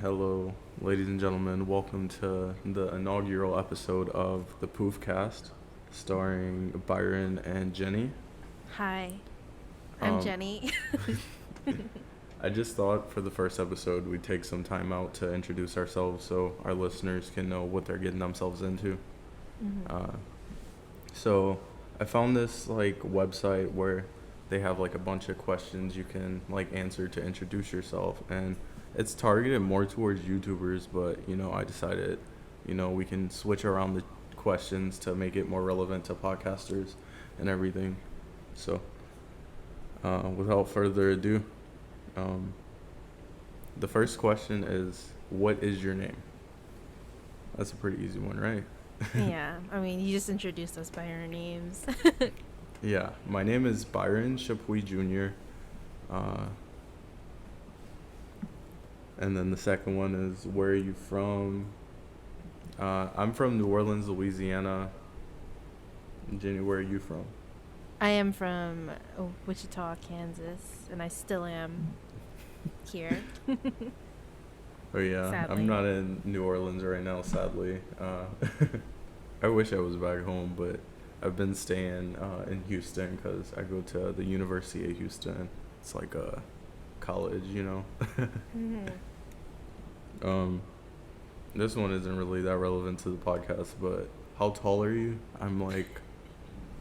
Hello, ladies and gentlemen. Welcome to the inaugural episode of the poofcast, starring Byron and Jenny. Hi, I'm Um, Jenny. I just thought for the first episode we'd take some time out to introduce ourselves so our listeners can know what they're getting themselves into. Mhm. Uh, so I found this website where they have a bunch of questions you can answer to introduce yourself, and it's targeted more towards YouTubers, but I decided we can switch around the questions to make it more relevant to podcasters and everything. So without further ado, um, the first question is, what is your name? That's a pretty easy one, right? Yeah, I mean, you just introduced us by our names. Yeah, my name is Byron Chapuis Jr. And then the second one is, where are you from? I'm from New Orleans, Louisiana. Jenny, where are you from? I am from Wichita, Kansas, and I still am here. Oh yeah, I'm Sadly. not in New Orleans right now, sadly. I wish I was back home, but I've been staying in Houston because I go to the University of Houston. It's like a college. Mhm. Um, this one isn't really that relevant to the podcast, but how tall are you? I'm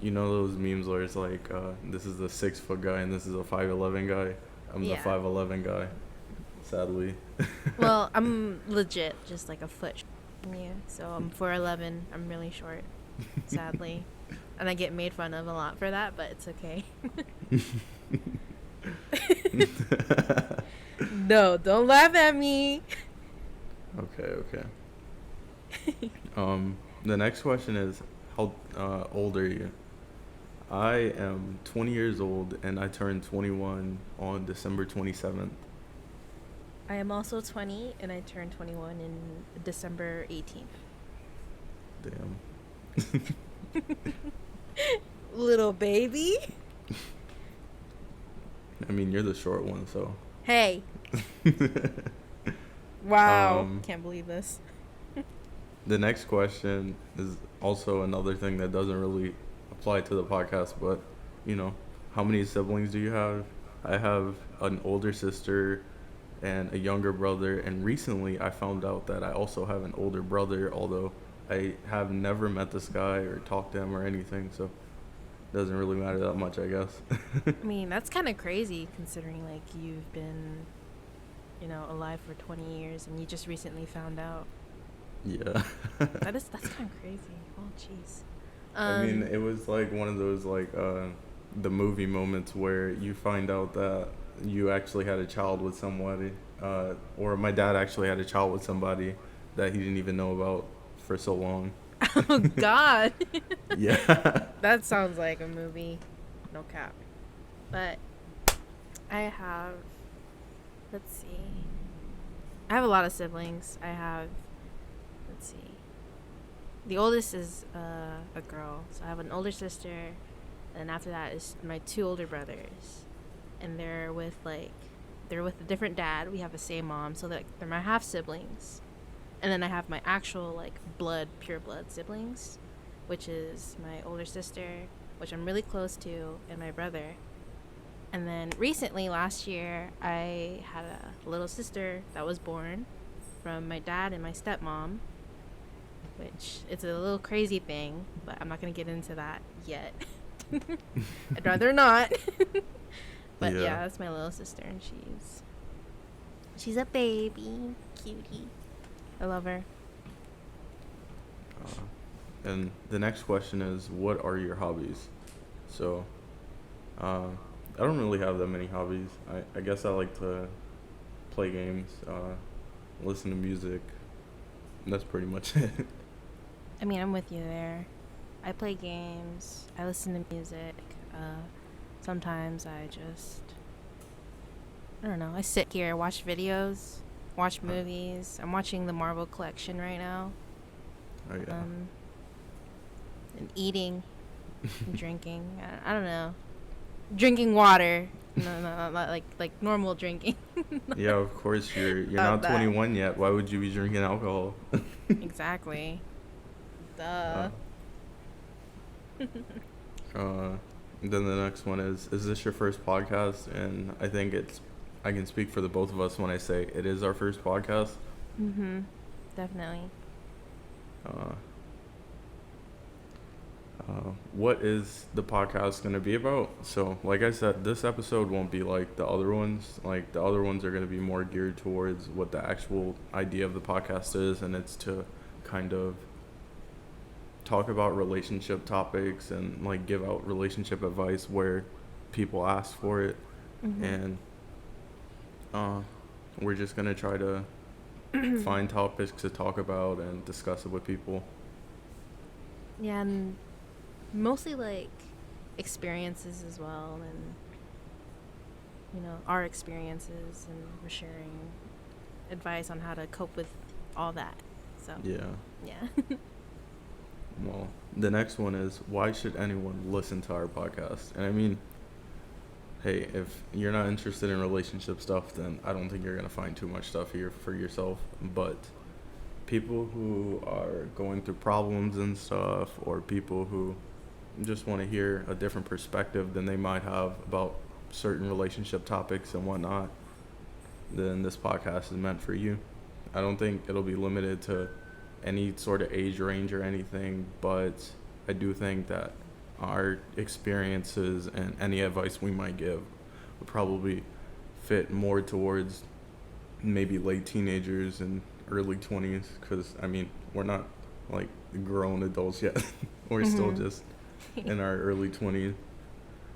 those memes where it's this is a 6 foot guy and this is a 5'11" guy. I'm the Yeah. 5'11" guy, sadly. Well, I'm legit just like a foot from you, so I'm 4'11". I'm really short, sadly, and I get made fun of a lot for that, but it's okay. No, don't laugh at me. Okay. The next question is, how old are you? I am 20 years old and I turned 21 on December 27th. I am also 20, and I turned 21 in December 18th. Damn. Little baby. I mean, you're the short one, so. Hey. Wow. Um, Can't believe this. the next question is also another thing that doesn't really apply to the podcast, but, how many siblings do you have? I have an older sister and a younger brother, and recently I found out that I also have an older brother, although I have never met this guy or talked to him or anything, so it doesn't really matter that much, I guess. I mean, that's kind of crazy considering, you've been, alive for 20 years and you just recently found out. Yeah. That's kind of crazy. Oh, jeez. I mean, it was one of those the movie moments where you find out that you actually had a child with somebody, or my dad actually had a child with somebody that he didn't even know about for so long. Oh, God. Yeah. That sounds like a movie. No cap. But I have, let's see. I have a lot of siblings. Let's see. The oldest is a girl. So I have an older sister. And after that is my two older brothers. And they're with a different dad. We have the same mom. So they're my half siblings. And then I have my actual pure blood siblings, which is my older sister, which I'm really close to, and my brother. And then recently, last year, I had a little sister that was born from my dad and my stepmom, which it's a little crazy thing, but I'm not going to get into that yet. I'd rather not. But yeah, that's my little sister, and she's a baby, cutie. I love her. And the next question is, what are your hobbies? So, I don't really have that many hobbies. I guess I like to play games, listen to music. That's pretty much it. I mean, I'm with you there. I play games. I listen to music. Sometimes I don't know. I sit here, watch videos, watch movies. I'm watching the Marvel collection right now. Oh yeah. And eating and drinking. I don't know. Drinking water. No, not like normal drinking. Yeah, of course you're Not not that. 21 yet. Why would you be drinking alcohol? Exactly. Uh, Duh. uh, then the next one is this your first podcast? And I think I can speak for the both of us when I say it is our first podcast. Mhm. Definitely. Uh, what is the podcast going to be about? So, like I said, this episode won't be like the other ones. Like, the other ones are going to be more geared towards what the actual idea of the podcast is, and it's to kind of talk about relationship topics and like give out relationship advice where people ask for it. Mhm. And uh, we're just going to try to find topics to talk about and discuss it with people. Yeah, and mostly like experiences as well, and our experiences, and we're sharing advice on how to cope with all that. So Yeah. yeah. Well, the next one is why should anyone listen to our podcast? And I mean, hey, if you're not interested in relationship stuff, then I don't think you're going to find too much stuff here for yourself. But people who are going through problems and stuff, or people who just want to hear a different perspective than they might have about certain relationship topics and whatnot, then this podcast is meant for you. I don't think it'll be limited to any sort of age range or anything, but I do think that our experiences and any advice we might give would probably fit more towards maybe late teenagers and early 20s, because I mean, we're not like grown adults yet. We're still Mhm. just in our early 20s.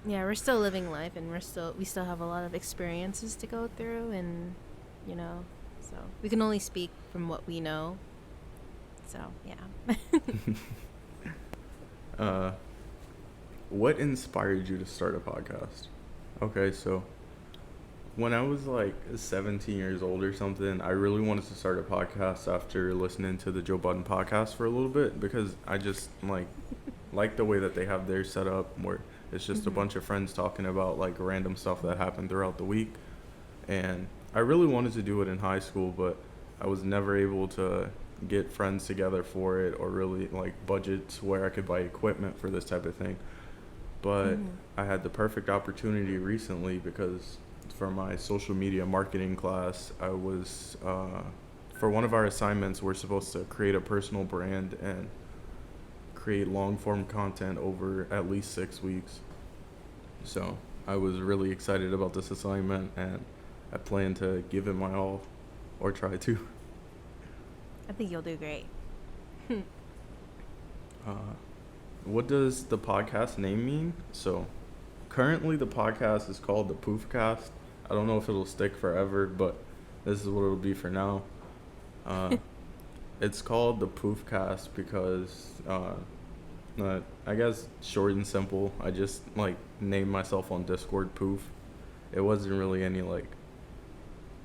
Yeah, we're still living life, and we still have a lot of experiences to go through, and you know, so we can only speak from what we know. So yeah. uh, what inspired you to start a podcast? Okay, so when I was like 17 years old or something, I really wanted to start a podcast after listening to the Joe Budden podcast for a little bit, because I just like the way that they have their setup, where it's just a Mhm. bunch of friends talking about like random stuff that happened throughout the week. And I really wanted to do it in high school, but I was never able to get friends together for it, or really like budgets where I could buy equipment for this type of thing. But Mhm. I had the perfect opportunity recently, because for my social media marketing class, I was for one of our assignments, we're supposed to create a personal brand and create long form content over at least 6 weeks. So I was really excited about this assignment, and I plan to give it my all, or try to. I think you'll do great. Uh, what does the podcast name mean? So currently the podcast is called the Poofcast. I don't know if it'll stick forever, but this is what it'll be for now. Uh, it's called the Poofcast because I guess short and simple. I just like named myself on Discord Poof. It wasn't really any like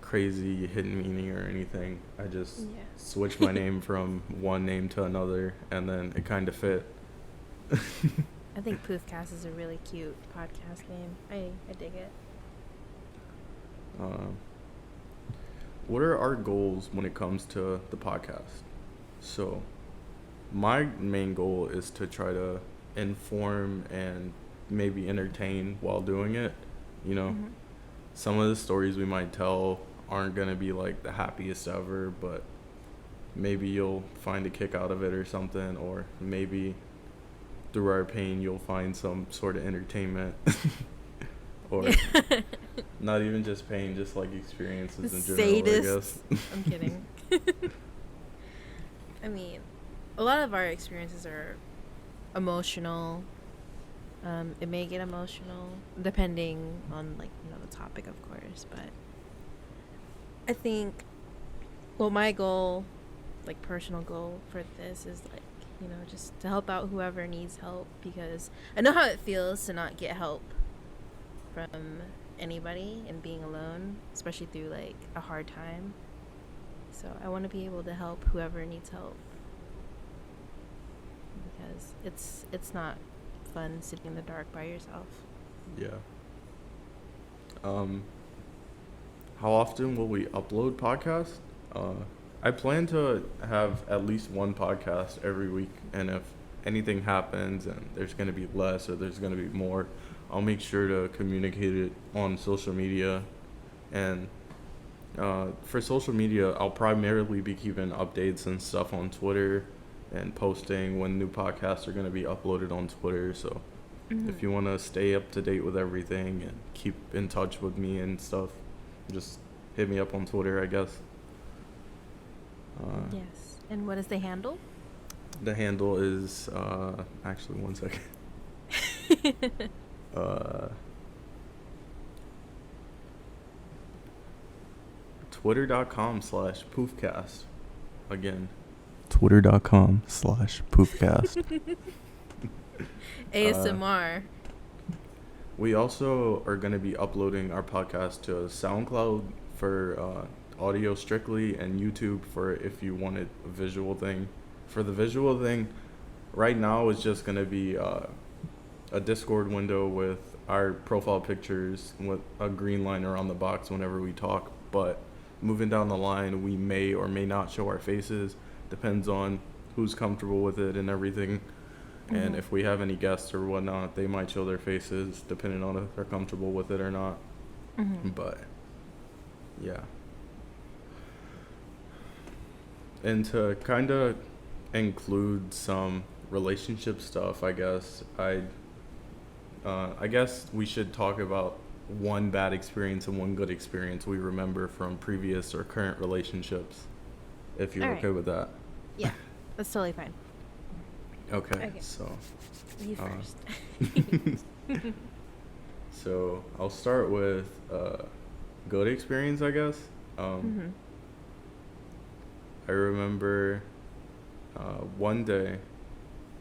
crazy hidden meaning or anything. I just Yeah. switched my name from one name to another, and then it kind of fit. I think Poofcast is a really cute podcast name. I dig it. Um, what are our goals when it comes to the podcast? So, my main goal is to try to inform and maybe entertain while doing it. You know, Mhm. some of the stories we might tell aren't going to be like the happiest ever, but maybe you'll find a kick out of it or something, or maybe through our pain you'll find some sort of entertainment. Or not even just pain, just like experiences in general, I Sadists. guess. I'm kidding. I mean, a lot of our experiences are emotional. It may get emotional depending on the topic, of course, but I think, well, my goal, like personal goal for this is like, just to help out whoever needs help, because I know how it feels to not get help from anybody and being alone, especially through like a hard time. So I want to be able to help whoever needs help, because it's not fun sitting in the dark by yourself. Yeah. Um, how often will we upload podcasts? Uh, I plan to have at least one podcast every week, and if anything happens and there's going to be less or there's going to be more, I'll make sure to communicate it on social media. And for social media, I'll primarily be keeping updates and stuff on Twitter and posting when new podcasts are going to be uploaded on Twitter. So if you want to stay up to date with everything and keep in touch with me and stuff, just hit me up on Twitter, I guess. Yes. And what is the handle? The handle is actually 1 second. Twitter.com/poofcast. Again, Twitter.com/poofcast. ASMR. We also are going to be uploading our podcast to SoundCloud for audio strictly, and YouTube for if you wanted a visual thing. For the visual thing, right now it's just going to be a Discord window with our profile pictures with a green line around the box whenever we talk. But moving down the line, we may or may not show our faces. Depends on who's comfortable with it and everything. And if we have any guests or whatnot, they might show their faces depending on if they're comfortable with it or not. But yeah. And to kind of include some relationship stuff, I guess I guess we should talk about one bad experience and one good experience we remember from previous or current relationships, if you're okay with that. Yeah, that's totally fine. Okay. So you first. So I'll start with good experience, I guess. I remember one day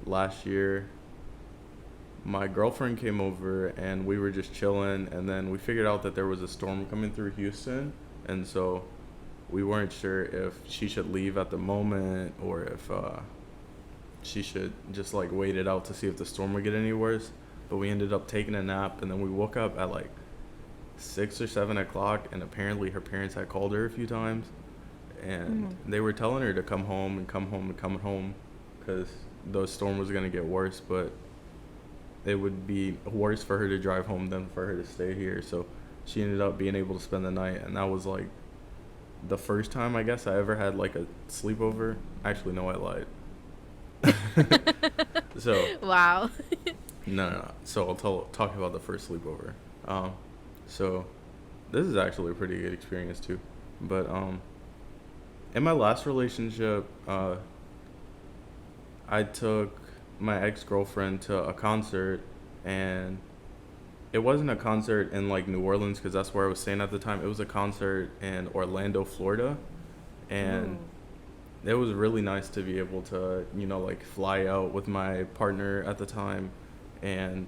last year, my girlfriend came over and we were just chilling, and then we figured out that there was a storm coming through Houston, and so we weren't sure if she should leave at the moment or if she should just like wait it out to see if the storm would get any worse. But we ended up taking a nap, and then we woke up at like 6 or 7 o'clock, and apparently her parents had called her a few times, and they were telling her to come home because the storm was going to get worse, but it would be worse for her to drive home than for her to stay here. So she ended up being able to spend the night, and that was like the first time I guess I ever had like a sleepover. Actually, no, I lied. So Wow. no. So I'll talk about the first sleepover. So this is actually a pretty good experience too. But in my last relationship, I took my ex-girlfriend to a concert, and it wasn't a concert in like New Orleans because that's where I was staying at the time. It was a concert in Orlando, Florida, and it was really nice to be able to, like fly out with my partner at the time and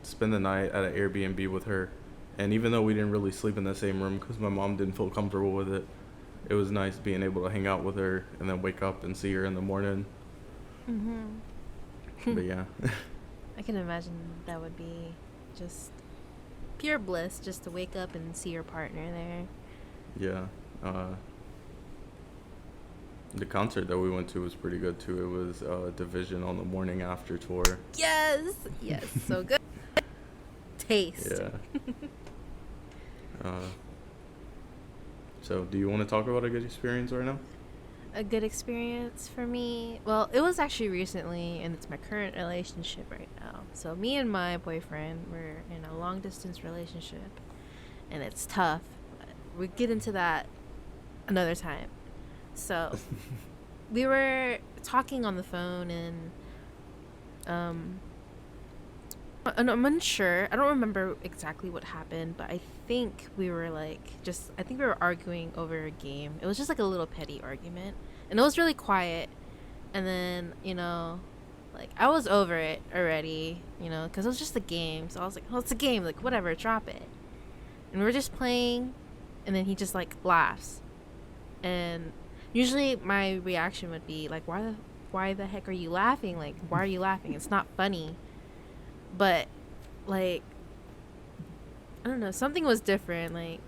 spend the night at an Airbnb with her. And even though we didn't really sleep in the same room because my mom didn't feel comfortable with it, it was nice being able to hang out with her and then wake up and see her in the morning. But yeah. I can imagine that would be just pure bliss just to wake up and see your partner there. Yeah. The concert that we went to was pretty good too. It was Division on the morning after tour. Yes, so good. Taste. Yeah. So do you want to talk about a good experience right now? A good experience for me, well, it was actually recently, and it's my current relationship right now. So me and my boyfriend, we're in a long distance relationship, and it's tough, but we get into that another time. So we were talking on the phone, and I'm unsure. I don't remember exactly what happened, but I think we were arguing over a game. It was just like a little petty argument, and it was really quiet. And then, like I was over it already, because it was just a game. So I was like, oh, it's a game, like whatever, drop it. And we were just playing, and then he just like laughs. And usually my reaction would be like, why the heck are you laughing? Like, why are you laughing? It's not funny. But like I don't know, something was different. Like,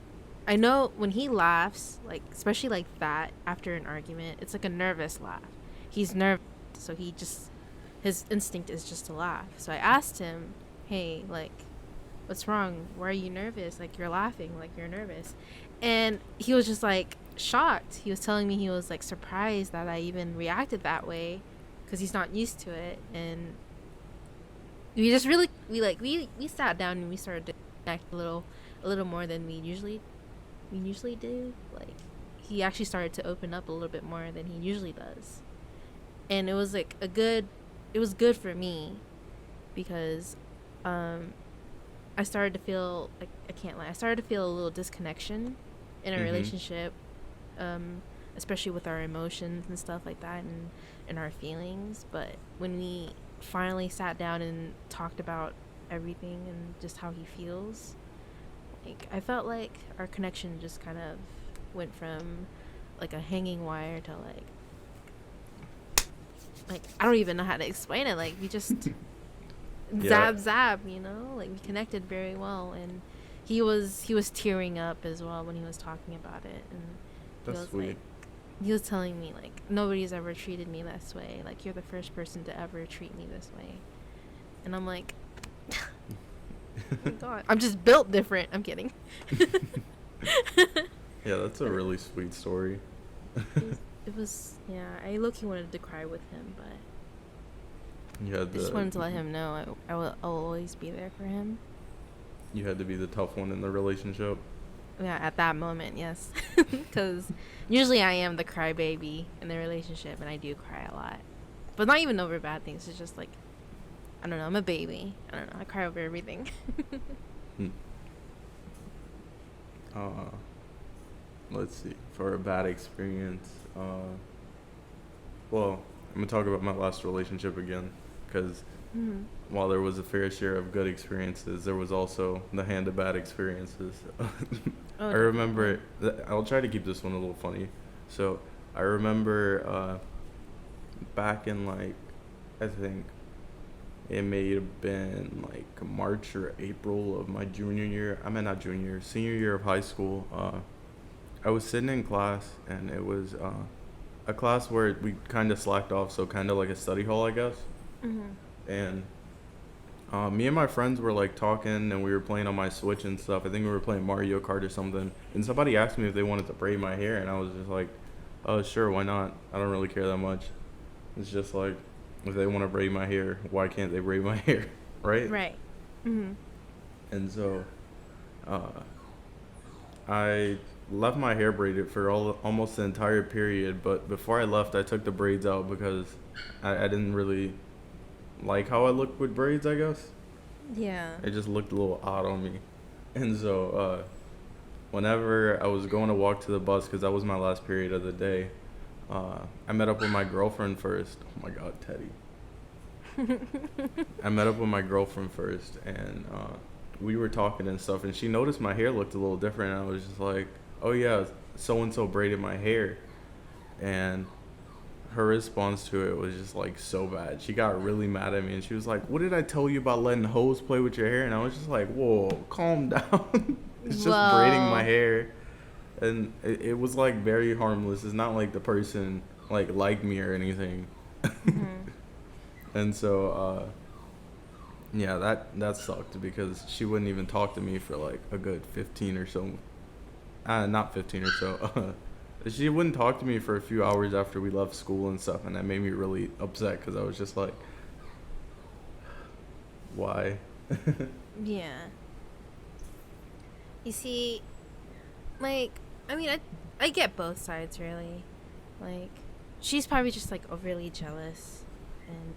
I know when he laughs, like especially like that after an argument, it's like a nervous laugh. He's nervous, so he just his instinct is just to laugh. So I asked him, "Hey, like, what's wrong? Why are you nervous? Like, you're laughing, like you're nervous." And he was just like shocked. He was telling me he was like surprised that I even reacted that way because he's not used to it. And we just really we sat down and we started to connect a little more than we usually do. Like, he actually started to open up a little bit more than he usually does. And it was like it was good for me because I started to feel like, I can't lie, I started to feel a little disconnection in a relationship, especially with our emotions and stuff like that, and our feelings. But when we finally sat down and talked about everything and just how he feels, like, I felt like our connection just kind of went from like a hanging wire to like I don't even know how to explain it. Like, we just Yeah. zap, you know? Like, we connected very well, and he was tearing up as well when he was talking about it. And he That's was sweet. like, he was telling me like, nobody's ever treated me this way. Like, you're the first person to ever treat me this way. And I'm like, oh my god, I'm just built different. I'm kidding. Yeah, that's a really sweet story. It was, yeah, I low-key wanted to cry with him, but You had I just wanted to let the him know I'll always be there for him. you had to be the tough one in the relationship. Yeah, at that moment, yes. Because usually I am the crybaby in the relationship, and I do cry a lot. But not even over bad things. It's just like, I don't know, I'm a baby. I don't know, I cry over everything. Hmm. Uh, let's see. For a bad experience, well, I'm gonna talk about my last relationship again, because Mm-hmm. while there was a fair share of good experiences, there was also the hand of bad experiences. Oh, I remember, I'll try to keep this one a little funny. So I remember back in, like, I think it may have been like March or April of my junior year. I mean, not junior year, senior year of high school. I was sitting in class, and it was a class where we kind of slacked off, so kind of like a study hall, I guess. Mm-hmm. And me and my friends were like talking, and we were playing on my Switch and stuff. I think we were playing Mario Kart or something. And somebody asked me if they wanted to braid my hair, and I was just like, "Oh, sure, why not? I don't really care that much." It's just like, if they want to braid my hair, why can't they braid my hair, right? Right. Mm-hmm. And so, uh, I left my hair braided for almost the entire period. But before I left, I took the braids out because I didn't really like how I looked with braids, I guess. Yeah. It just looked a little odd on me. And so, whenever I was going to walk to the bus, because that was my last period of the day, I met up with my girlfriend first. Oh my God, Teddy. I met up with my girlfriend first, and we were talking and stuff, and she noticed my hair looked a little different, and I was just like, "Oh yeah, so and so braided my hair," and her response to it was just like so bad. She got really mad at me, and she was like, "What did I tell you about letting hoes play with your hair?" And I was just like, "Whoa, calm down." It's just braiding my Well, hair, and it was like very harmless. It's not like the person like liked me or anything. mm-hmm. And so yeah, that sucked because she wouldn't even talk to me for like a good 15 or so. Not 15 or so. She wouldn't talk to me for a few hours after we left school and stuff, and that made me really upset because I was just like, why? Yeah. You see, like, I mean, I get both sides, really. Like, she's probably just like overly jealous, and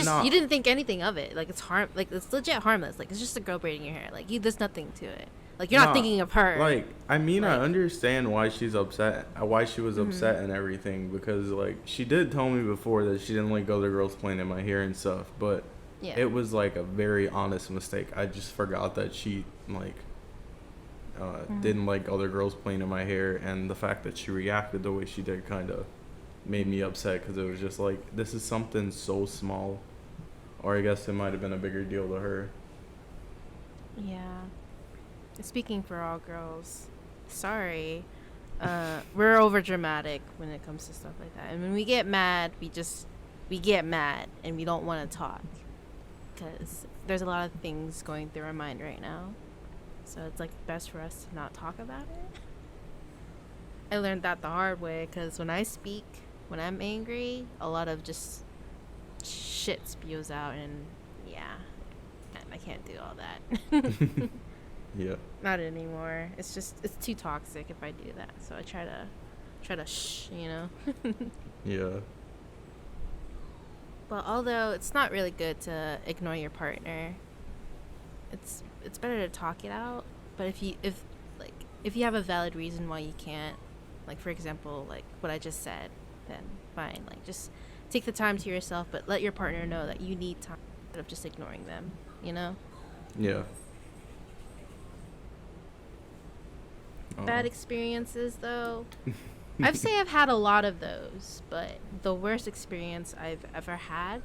No, you didn't think anything of it. Like, it's legit harmless. Like, it's just a girl braiding your hair. Like, there's nothing to it. Like, you're not no. thinking of her. Like, I mean, I Like, understand why she's upset, why she was mm-hmm. upset and everything, because like she did tell me before that she didn't like other girls playing in my hair and stuff, but Yeah. it was like a very honest mistake. I just forgot that she like Mm-hmm. didn't like other girls playing in my hair, and the fact that she reacted the way she did kind of made me upset because it was just like, this is something so small, or I guess it might have been a bigger deal to her. Yeah. speaking for all girls, sorry, we're over dramatic when it comes to stuff like that. And when we get mad, we get mad and we don't want to talk because there's a lot of things going through our mind right now. So it's like best for us to not talk about it. I learned that the hard way because when I speak, when I'm angry, a lot of just shit spews out, and yeah, I can't do all that. Yeah. Not anymore. It's too toxic if I do that. So I try to Yeah. But although it's not really good to ignore your partner, it's better to talk it out. But if you have a valid reason why you can't, like for example, like what I just said, then fine. Like just take the time to yourself, but let your partner know that you need time instead of just ignoring them, you know? Yeah. Bad experiences though. I'd say I've had a lot of those, but the worst experience I've ever had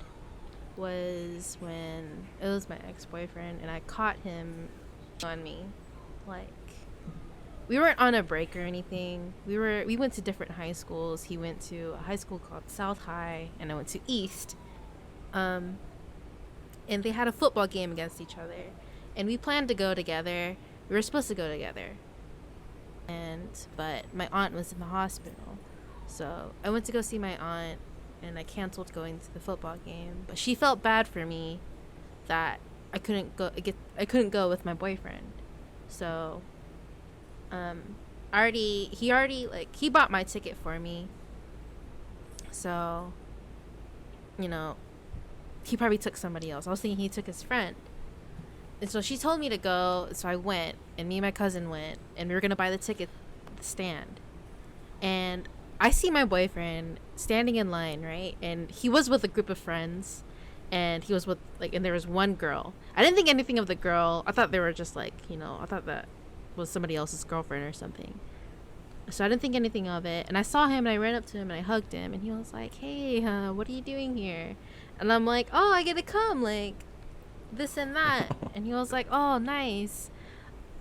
was when it was my ex-boyfriend and I caught him on me. Like, we weren't on a break or anything. We went to different high schools. He went to a high school called South High and I went to East. And they had a football game against each other. And we planned to go together. We were supposed to go together. But my aunt was in the hospital. So I went to go see my aunt and I canceled going to the football game. But she felt bad for me that I couldn't go with my boyfriend. So he bought my ticket for me. So, he probably took somebody else. I was thinking he took his friend. And so she told me to go, so I went, and me and my cousin went, and we were going to buy the ticket at the stand. And I see my boyfriend standing in line, right? And he was with a group of friends, and he was with, and there was one girl. I didn't think anything of the girl. I thought they were just, I thought that was somebody else's girlfriend or something. So I didn't think anything of it. And I saw him, and I ran up to him, and I hugged him, and he was like, hey, what are you doing here? And I'm like, oh, I get to come, this and that. And he was like, oh, nice.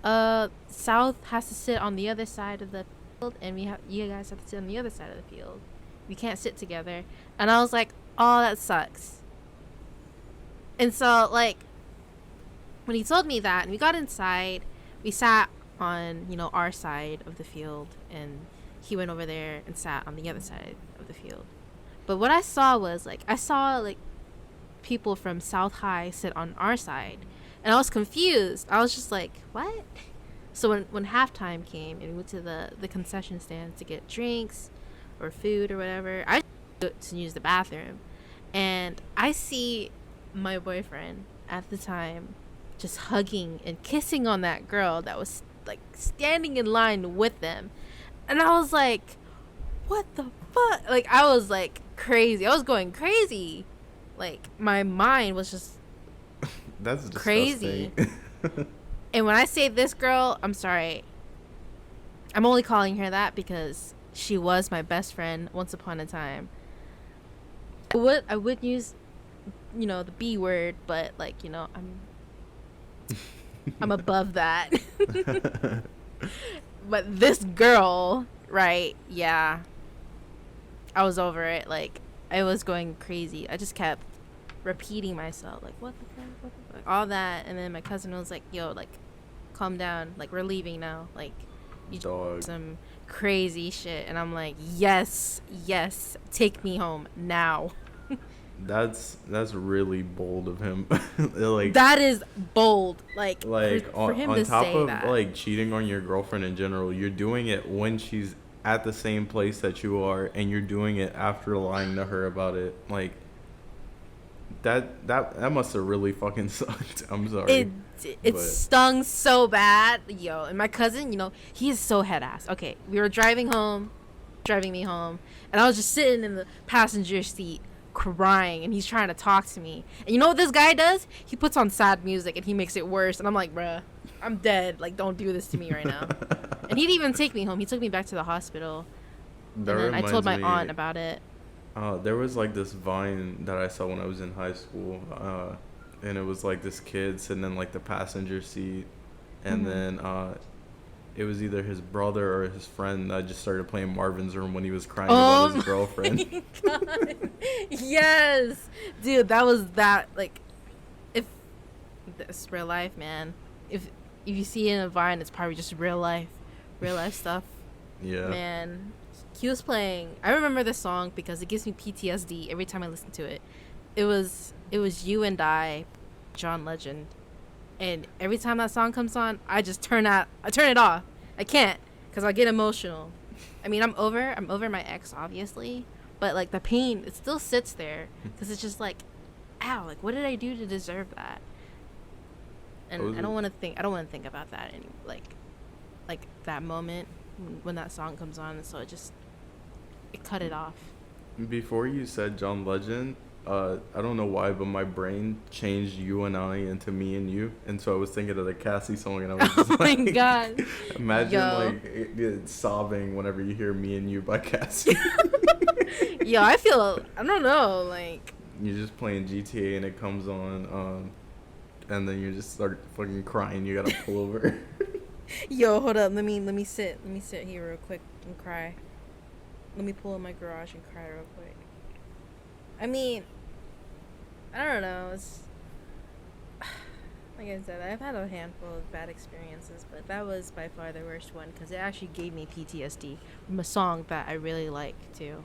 South has to sit on the other side of the field, and you guys have to sit on the other side of the field. We can't sit together. And I was like, oh, that sucks. And so when he told me that and we got inside, we sat on our side of the field, and he went over there and sat on the other side of the field. But what I saw was people from South High sit on our side, and I was confused. I was just like, what? So when halftime came and we went to the concession stand to get drinks or food or whatever, I went to use the bathroom, and I see my boyfriend at the time just hugging and kissing on that girl that was standing in line with them. And I was like, what the fuck? I was crazy. I was going crazy. My mind was just that's crazy. And when I say this girl, I'm sorry, I'm only calling her that because she was my best friend once upon a time. I would use the B word, but I'm above that. But this girl, right? Yeah, I was over it. I was going crazy. I just kept repeating myself, what the fuck, all that. And then my cousin was like, yo, calm down, we're leaving now, you Dog. some crazy shit. And I'm like, yes, take me home now. That's really bold of him. That is bold. For him on to top say of that. cheating on your girlfriend in general, you're doing it when she's at the same place that you are, and you're doing it after lying to her about it. That must have really fucking sucked. I'm sorry. It stung so bad, yo. And my cousin, he is so head ass. Okay, we were driving me home, and I was just sitting in the passenger seat crying, and he's trying to talk to me. And you know what this guy does? He puts on sad music and he makes it worse. And I'm like, bruh, I'm dead. Don't do this to me right now. And he didn't even take me home. He took me back to the hospital. And then I told my aunt about it. There was this Vine that I saw when I was in high school, and it was this kid sitting in the passenger seat, and then it was either his brother or his friend that just started playing Marvin's Room when he was crying about his girlfriend. God. Yes, dude, that was that. Like, if this real life, man. If you see it in a Vine, it's probably just real life stuff. Yeah. Man, he was playing. I remember this song because it gives me PTSD every time I listen to it. It was You and I, John Legend, and every time that song comes on, I just turn it off. I can't, because I get emotional. I mean, I'm over my ex, obviously, but like the pain, it still sits there because it's just like, ow, like what did I do to deserve that? And I don't want to think about that anymore. Like that moment when that song comes on, so it cut it off. Before you said John Legend, I don't know why, but my brain changed You and I into Me and You, and so I was thinking of the Cassie song, and I was just Oh my like, God. imagine Yo. like it sobbing whenever you hear Me and You by Cassie. Yo, I don't know, like You're just playing GTA and it comes on, and then you just start fucking crying. You gotta pull over. yo, hold up, let me sit here real quick and cry. Let me pull in my garage and cry real quick. I mean, I don't know, it's like I said, I've had a handful of bad experiences, but that was by far the worst one because it actually gave me PTSD from a song that I really like too.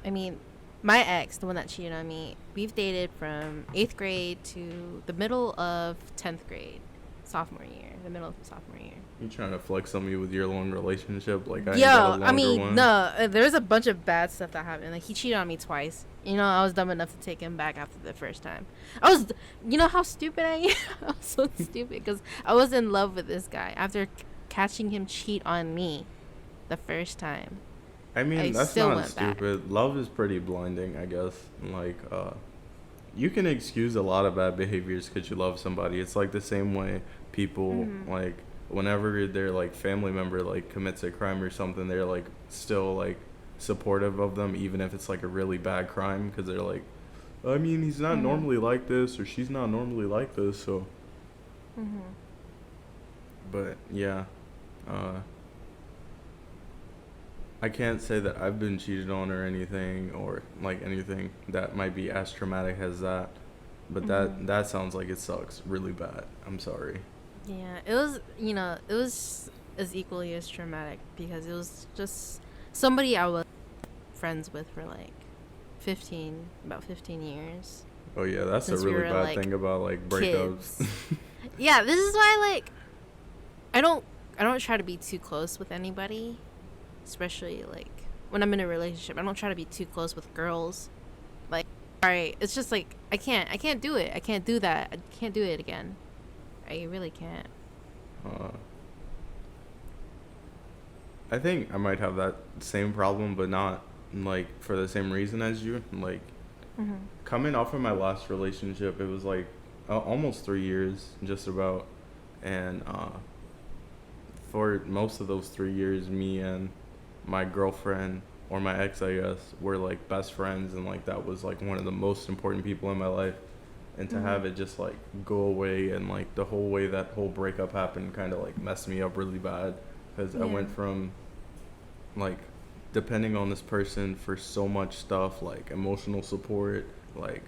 I mean, my ex, the one that cheated on me, we've dated from 8th grade to the middle of 10th grade, the middle of sophomore year. You trying to flex on me with your long relationship? Like I ain't Yo, got a longer I mean, one. no, there's a bunch of bad stuff that happened. Like, he cheated on me twice. You know, I was dumb enough to take him back after the first time. You know how stupid I am? I was so stupid because I was in love with this guy after catching him cheat on me the first time. I mean, I that's still not went back. stupid. Love is pretty blinding, I guess. Like, you can excuse a lot of bad behaviors because you love somebody. It's like the same way people, like, whenever their, like, family member, like, commits a crime or something, they're, like, still, like, supportive of them, even if it's, like, a really bad crime, because they're like, I mean, he's not normally like this, or she's not normally like this, so. But, yeah. I can't say that I've been cheated on or anything, or like anything that might be as traumatic as that, but that sounds like it sucks really bad. I'm sorry. Yeah, it was as equally as traumatic because it was just somebody I was friends with for like about 15 years. Oh yeah, that's Since a we really were, bad like, thing about like breakups. kids. Yeah, this is why like I don't try to be too close with anybody, especially like when I'm in a relationship. I don't try to be too close with girls. Like, all right, it's just like I can't do it. I can't do that. I can't do it again. I really can't. I think I might have that same problem, but not like for the same reason as you. Like coming off of my last relationship, it was like almost 3 years, just about, and for most of those 3 years, me and my girlfriend, or my ex, I guess, were like best friends, and like that was like one of the most important people in my life. And to have it just like go away, and like the whole way that whole breakup happened kind of like messed me up really bad, because I went from like depending on this person for so much stuff, like emotional support, like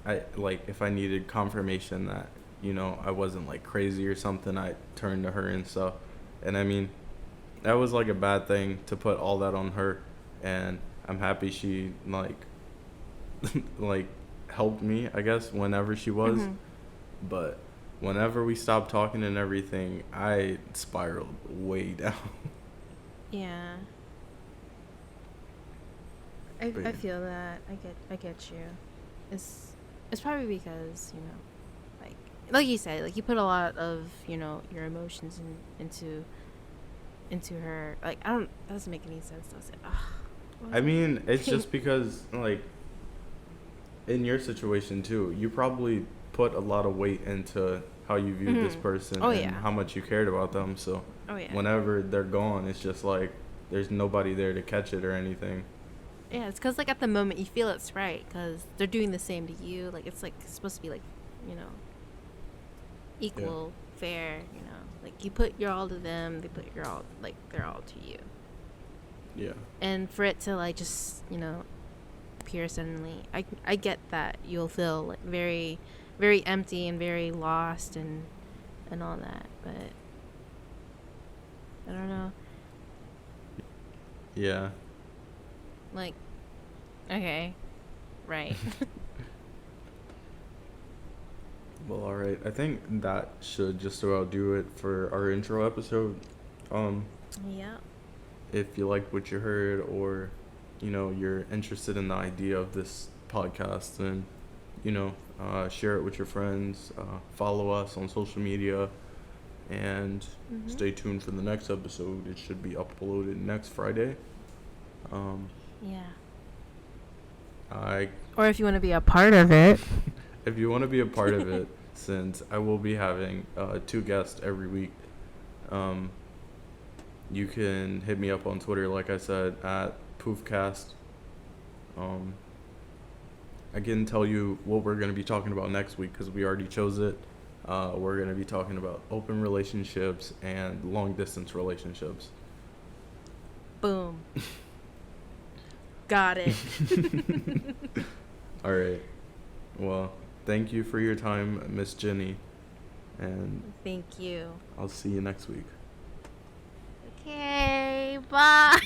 if I needed confirmation that, you know, I wasn't like crazy or something, I turned to her and stuff. And I mean, that was like a bad thing to put all that on her, and I'm happy she like like helped me, I guess, whenever she was. But whenever we stopped talking and everything, I spiraled way down. Yeah. I feel that. I get you. It's probably because, you know, like you said, like you put a lot of, you know, your emotions into her. Like that doesn't make any sense, does it? Ugh. I mean, it's just because like in your situation too, you probably put a lot of weight into how you viewed this person and how much you cared about them. So whenever they're gone, it's just like there's nobody there to catch it or anything. Yeah, it's because like at the moment you feel it's right because they're doing the same to you. Like it's like supposed to be like, you know, equal, fair, you know. Like, you put your all to them, they put your all, like, they're all to you. Yeah. And for it to, like, just, you know, appear suddenly, I get that you'll feel, like, very, very empty and very lost and all that, but I don't know. Yeah. Like, okay, right. Well, all right. I think that should just about do it for our intro episode. Yeah. If you liked what you heard, or you're interested in the idea of this podcast, then share it with your friends. Follow us on social media, and stay tuned for the next episode. It should be uploaded next Friday. Yeah. I Or if you want to be a part of it. If you want to be a part of it, since I will be having 2 guests every week, you can hit me up on Twitter, like I said, at poofcast. I can tell you what we're going to be talking about next week because we already chose it. We're going to be talking about open relationships and long distance relationships. Boom. Got it. All right. Well, thank you for your time, Miss Jenny. And thank you. I'll see you next week. Okay, bye.